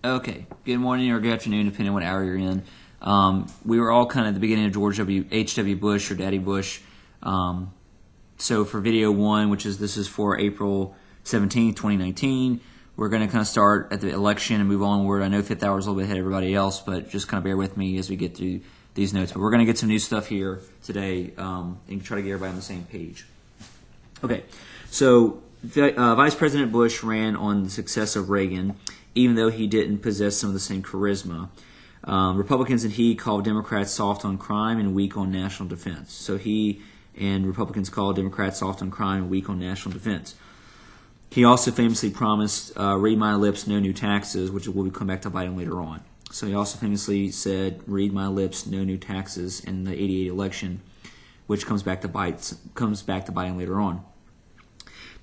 Okay, good morning or good afternoon, depending on what hour you're in. We were all kind of at the beginning of George H.W. Bush or Daddy Bush. So for video one, this is for April 17th, 2019, we're going to kind of start at the election and move onward. I know fifth hour is a little bit ahead of everybody else, but just kind of bear with me as we get through these notes. But we're going to get some new stuff here today and try to get everybody on the same page. Okay, so Vice President Bush ran on the success of Reagan, even though he didn't possess some of the same charisma. Republicans and he called Democrats soft on crime and weak on national defense. So he and Republicans called Democrats soft on crime and weak on national defense. He also famously promised, read my lips, no new taxes, which will come back to bite him later on. So he also famously said, read my lips, no new taxes in the '88 election, which comes back to bite him later on.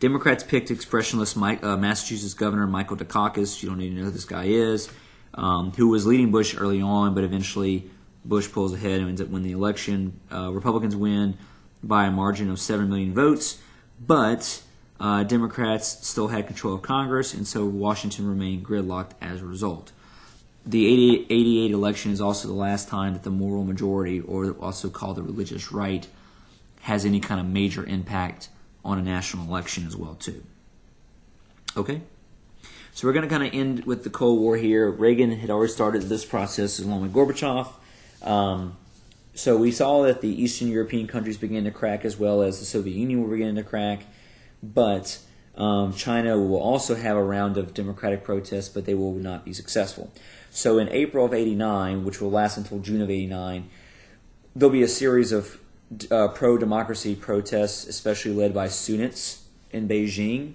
Democrats picked expressionless Massachusetts Governor Michael Dukakis. You don't need to know who this guy is, who was leading Bush early on, but eventually Bush pulls ahead and ends up winning the election. Republicans win by a margin of 7 million votes, but Democrats still had control of Congress, and so Washington remained gridlocked as a result. The '88 election is also the last time that the moral majority, or also called the religious right, has any kind of major impact on a national election as well, too. Okay? So we're going to kind of end with the Cold War here. Reagan had already started this process along with Gorbachev. So we saw that the Eastern European countries began to crack as well as the Soviet Union were beginning to crack. But China will also have a round of democratic protests, but they will not be successful. So in April of '89, which will last until June of '89, there'll be a series of pro-democracy protests, especially led by students in Beijing,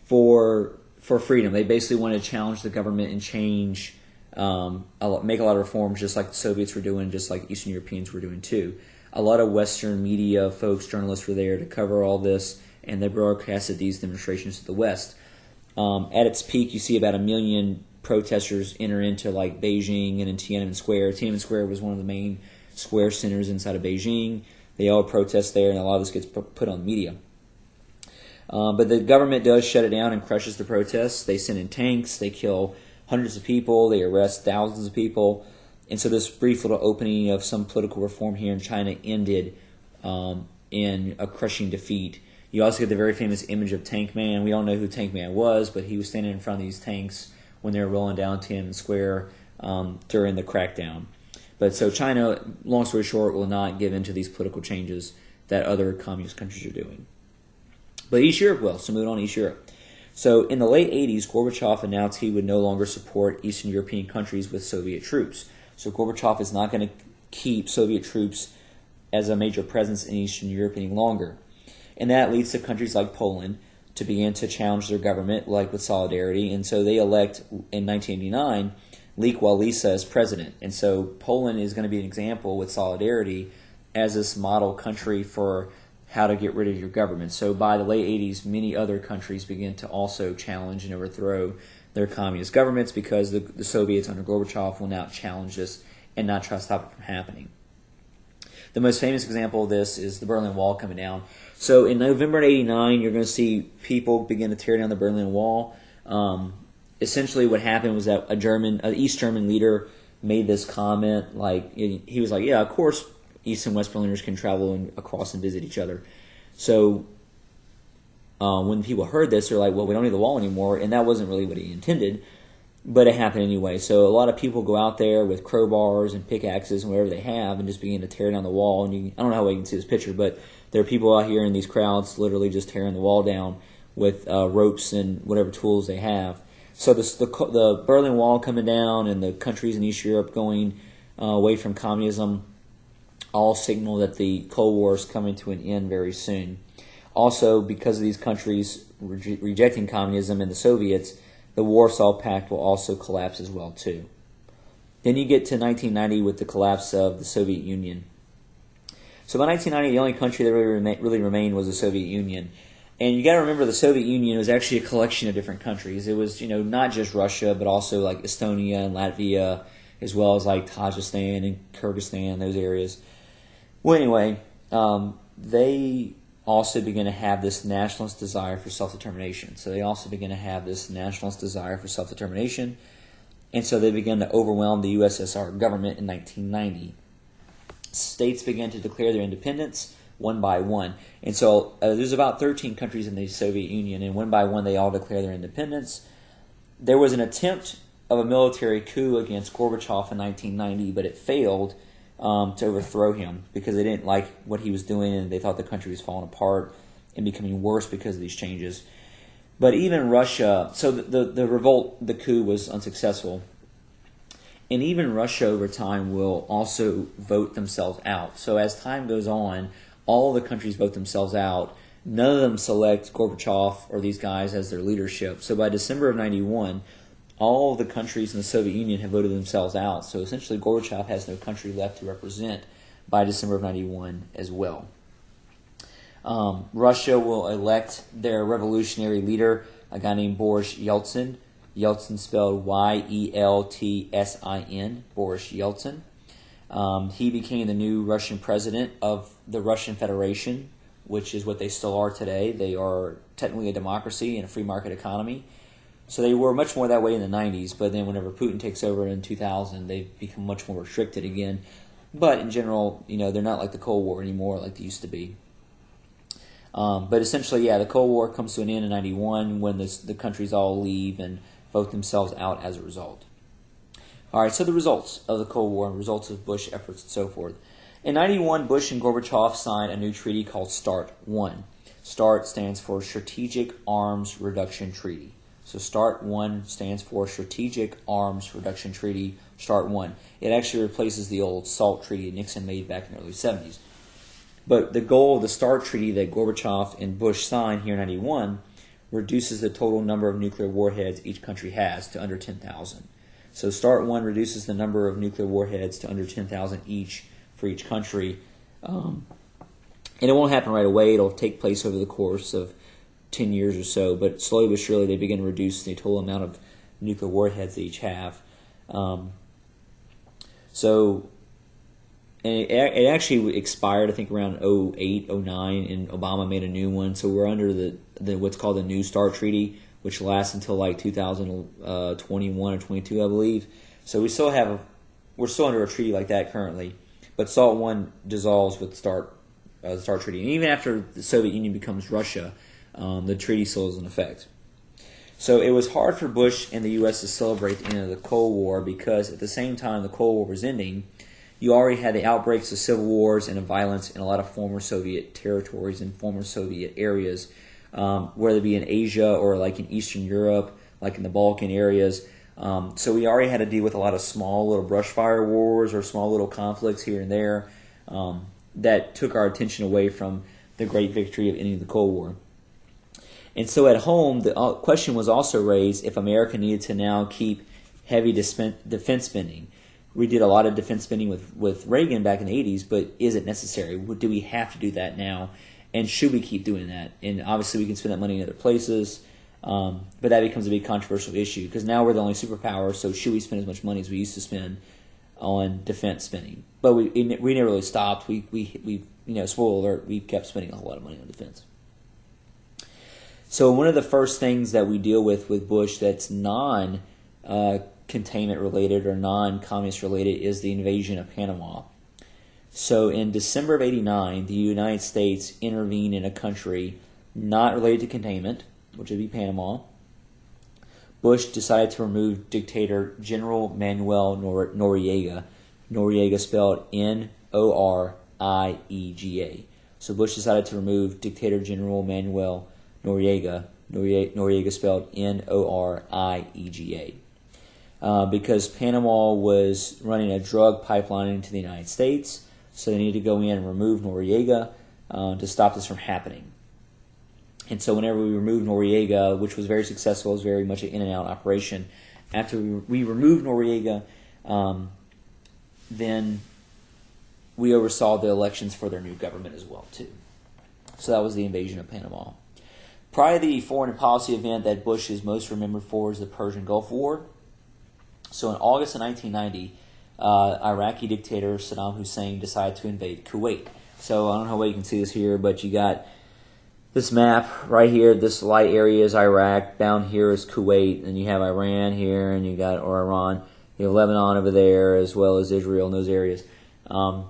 for freedom. They basically want to challenge the government and change, make a lot of reforms, just like the Soviets were doing, just like Eastern Europeans were doing too. A lot of Western media folks, journalists were there to cover all this, and they broadcasted these demonstrations to the West. At its peak, you see about 1 million protesters enter into like Beijing and in Tiananmen Square. Tiananmen Square was one of the main square centers inside of Beijing. They all protest there, and a lot of this gets put on media. But the government does shut it down and crushes the protests. They send in tanks. They kill hundreds of people. They arrest thousands of people. And so this brief little opening of some political reform here in China ended in a crushing defeat. You also get the very famous image of Tank Man. We all know who Tank Man was, but he was standing in front of these tanks when they were rolling down Tiananmen Square during the crackdown. But so China, long story short, will not give in to these political changes that other communist countries are doing. But East Europe will, so moving on to East Europe. So in the late 80s, Gorbachev announced he would no longer support Eastern European countries with Soviet troops. So Gorbachev is not going to keep Soviet troops as a major presence in Eastern Europe any longer. And that leads to countries like Poland to begin to challenge their government, like with Solidarity. And so they elect, in 1989, Lech Walesa as president. And so Poland is going to be an example with Solidarity as this model country for how to get rid of your government. So by the late 80s, many other countries begin to also challenge and overthrow their communist governments because the Soviets under Gorbachev will now challenge this and not try to stop it from happening. The most famous example of this is the Berlin Wall coming down. So in November of '89, you're going to see people begin to tear down the Berlin Wall. Essentially what happened was that an East German leader made this comment, like he was like, yeah, of course East and West Berliners can travel across and visit each other. So when people heard this, they're like, well, we don't need the wall anymore, and that wasn't really what he intended, but it happened anyway. So a lot of people go out there with crowbars and pickaxes and whatever they have and just begin to tear down the wall. And I don't know how well you can see this picture, but there are people out here in these crowds literally just tearing the wall down with ropes and whatever tools they have. So the Berlin Wall coming down and the countries in East Europe going away from communism all signal that the Cold War is coming to an end very soon. Also, because of these countries rejecting communism and the Soviets, the Warsaw Pact will also collapse as well, too. Then you get to 1990 with the collapse of the Soviet Union. So by 1990, the only country that really remained was the Soviet Union. And you got to remember the Soviet Union was actually a collection of different countries. It was, not just Russia, but also like Estonia and Latvia, as well as like Tajikistan and Kyrgyzstan, those areas. Well, anyway, they also began to have this nationalist desire for self-determination. So they also began to have this nationalist desire for self-determination, and so they began to overwhelm the USSR government in 1990. States began to declare their independence one by one. And so there's about 13 countries in the Soviet Union, and one by one they all declare their independence. There was an attempt of a military coup against Gorbachev in 1990, but it failed to overthrow him because they didn't like what he was doing, and they thought the country was falling apart and becoming worse because of these changes. But even Russia, so the revolt, the coup was unsuccessful. And even Russia over time will also vote themselves out. So as time goes on, all the countries vote themselves out. None of them select Gorbachev or these guys as their leadership. So by December of 91, all of the countries in the Soviet Union have voted themselves out. So essentially Gorbachev has no country left to represent by December of 91 as well. Russia will elect their revolutionary leader, a guy named Boris Yeltsin. Yeltsin spelled Yeltsin, Boris Yeltsin. He became the new Russian president of the Russian Federation, which is what they still are today. They are technically a democracy and a free market economy. So they were much more that way in the 90s, but then whenever Putin takes over in 2000, they've become much more restricted again. But in general, they're not like the Cold War anymore like they used to be. But essentially, the Cold War comes to an end in 91 when the countries all leave and vote themselves out as a result. All right, so the results of the Cold War and results of Bush efforts and so forth. In 91, Bush and Gorbachev signed a new treaty called START 1. START stands for Strategic Arms Reduction Treaty. So START 1 stands for Strategic Arms Reduction Treaty, START 1. It actually replaces the old SALT Treaty Nixon made back in the early 70s. But the goal of the START Treaty that Gorbachev and Bush signed here in 91 reduces the total number of nuclear warheads each country has to under 10,000. So START 1 reduces the number of nuclear warheads to under 10,000 each for each country. And it won't happen right away. It'll take place over the course of 10 years or so. But slowly but surely they begin to reduce the total amount of nuclear warheads they each have. And it actually expired, I think, around 08, 09, and Obama made a new one. So we're under the what's called the New START Treaty, which lasts until like 2021 or 22, I believe. So we're still under a treaty like that currently. But SALT 1 dissolves with the START Treaty. And even after the Soviet Union becomes Russia, the treaty still is in effect. So it was hard for Bush and the U.S. to celebrate the end of the Cold War because at the same time the Cold War was ending, you already had the outbreaks of civil wars and of violence in a lot of former Soviet territories and former Soviet areas, whether it be in Asia or like in Eastern Europe, like in the Balkan areas. So we already had to deal with a lot of small little brush fire wars or small little conflicts here and there that took our attention away from the great victory of ending the Cold War. And so at home, the question was also raised if America needed to now keep heavy defense spending. We did a lot of defense spending with Reagan back in the 80s, but is it necessary? Do we have to do that now? And should we keep doing that? And obviously we can spend that money in other places, but that becomes a big controversial issue because now we're the only superpower, so should we spend as much money as we used to spend on defense spending? But we never really stopped. We spoiler alert, we kept spending a whole lot of money on defense. So one of the first things that we deal with Bush that's non-containment related or non-communist related is the invasion of Panama. So in December of 89, the United States intervened in a country not related to containment, which would be Panama. Bush decided to remove dictator General Manuel Noriega. Noriega spelled Noriega. So Bush decided to remove dictator General Manuel Noriega. Noriega spelled Noriega. Because Panama was running a drug pipeline into the United States, so they needed to go in and remove Noriega to stop this from happening. And so whenever we removed Noriega, which was very successful, it was very much an in-and-out operation. After we removed Noriega, then we oversaw the elections for their new government as well, too. So that was the invasion of Panama. Probably the foreign policy event that Bush is most remembered for is the Persian Gulf War. So in August of 1990, Iraqi dictator Saddam Hussein decided to invade Kuwait. So I don't know how well you can see this here, but you got this map right here, this light area is Iraq. Down here is Kuwait. And you have Iran here, and you got, or Iran. You have Lebanon over there, as well as Israel in those areas. So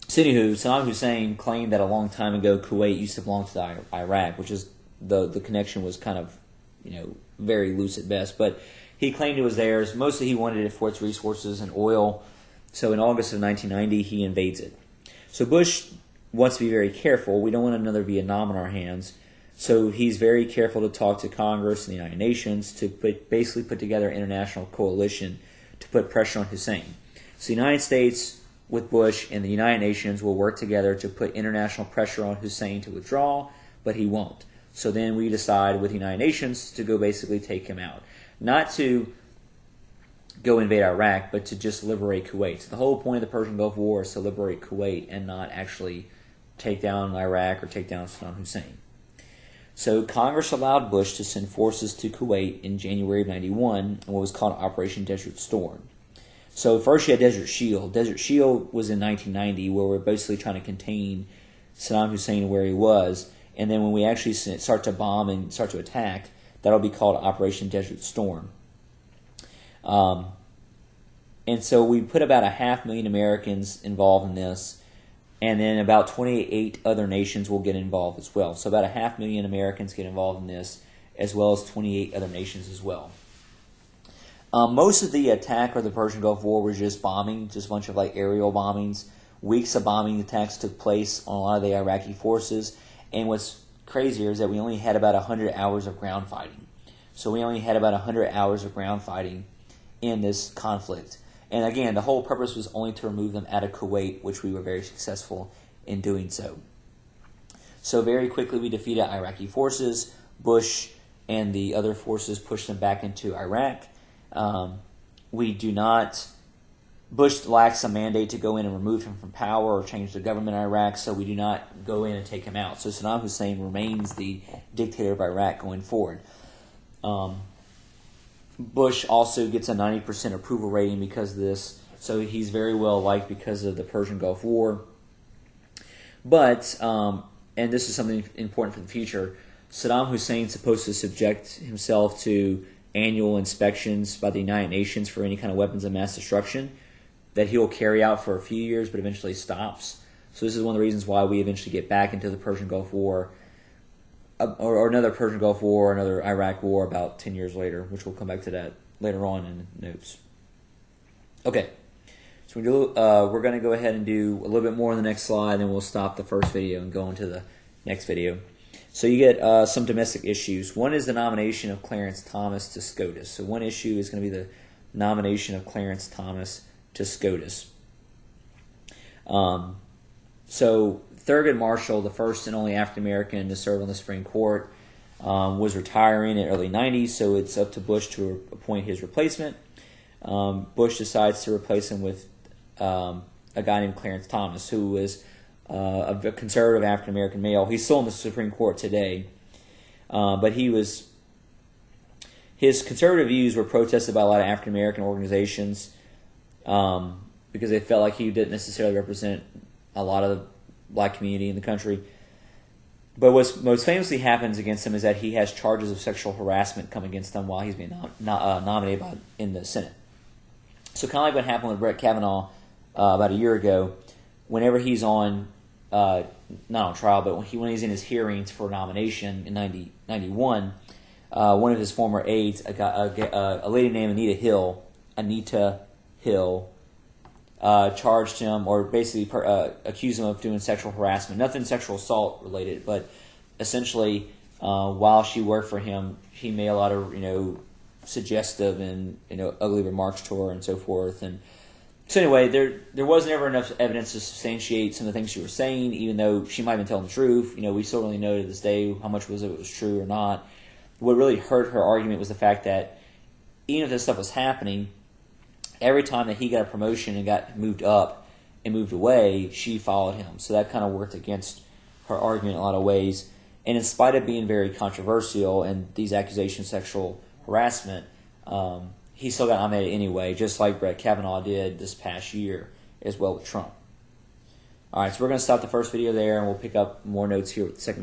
anywho, Saddam Hussein claimed that a long time ago Kuwait used to belong to Iraq, which is the connection was kind of, very loose at best. But he claimed it was theirs. Mostly he wanted it for its resources and oil. So in August of 1990, he invades it. So Bush wants to be very careful. We don't want another Vietnam on our hands. So he's very careful to talk to Congress and the United Nations to basically put together an international coalition to put pressure on Hussein. So the United States with Bush and the United Nations will work together to put international pressure on Hussein to withdraw, but he won't. So then we decide with the United Nations to go basically take him out. Not to go invade Iraq, but to just liberate Kuwait. So the whole point of the Persian Gulf War is to liberate Kuwait and not actually take down Iraq or take down Saddam Hussein. So Congress allowed Bush to send forces to Kuwait in January of 91 in what was called Operation Desert Storm. So first you had Desert Shield. Desert Shield was in 1990, where we're basically trying to contain Saddam Hussein where he was. And then when we actually start to bomb and start to attack, that'll be called Operation Desert Storm. And so we put about 500,000 Americans involved in this, and then about 28 other nations will get involved as well. So about 500,000 Americans get involved in this, as well as 28 other nations as well. Most of the attack or the Persian Gulf War was just bombing, just a bunch of aerial bombings. Weeks of bombing attacks took place on a lot of the Iraqi forces. And what's crazier is that we only had about 100 hours of ground fighting. So we only had about 100 hours of ground fighting in this conflict. And again, the whole purpose was only to remove them out of Kuwait, which we were very successful in doing so. So very quickly we defeated Iraqi forces. Bush and the other forces pushed them back into Iraq. Bush lacks a mandate to go in and remove him from power or change the government in Iraq, so we do not go in and take him out. So Saddam Hussein remains the dictator of Iraq going forward. Bush also gets a 90% approval rating because of this, so he's very well liked because of the Persian Gulf War. But, and this is something important for the future, Saddam Hussein is supposed to subject himself to annual inspections by the United Nations for any kind of weapons of mass destruction that he'll carry out for a few years but eventually stops. So this is one of the reasons why we eventually get back into the Persian Gulf War, or another Persian Gulf War, another Iraq War about 10 years later, which we'll come back to that later on in the notes. Okay, so we're going to go ahead and do a little bit more in the next slide, then we'll stop the first video and go into the next video. So you get some domestic issues. One is the nomination of Clarence Thomas to SCOTUS. So one issue is going to be the nomination of Clarence Thomas to SCOTUS. So Thurgood Marshall, the first and only African American to serve on the Supreme Court, was retiring in the early 90s, so it's up to Bush to appoint his replacement. Bush decides to replace him with a guy named Clarence Thomas, who was a conservative African American male. He's still in the Supreme Court today, but his conservative views were protested by a lot of African American organizations because they felt like he didn't necessarily represent a lot of the black community in the country. But what most famously happens against him is that he has charges of sexual harassment come against him while he's being nominated in the Senate. So kind of like what happened with Brett Kavanaugh about a year ago. Whenever he's on, not on trial, but when he's in his hearings for nomination in 1991, one of his former aides, a lady named Anita Hill, charged him, or basically accused him of doing sexual harassment. Nothing sexual assault related, but essentially, while she worked for him, he made a lot of suggestive and ugly remarks to her and so forth. And so anyway, there was never enough evidence to substantiate some of the things she was saying, even though she might have been telling the truth. We still don't really know to this day how much was true or not. What really hurt her argument was the fact that even if this stuff was happening, every time that he got a promotion and got moved up and moved away, she followed him. So that kind of worked against her argument in a lot of ways. And in spite of being very controversial and these accusations of sexual harassment, he still got nominated anyway, just like Brett Kavanaugh did this past year as well with Trump. All right, so we're going to stop the first video there, and we'll pick up more notes here with the second.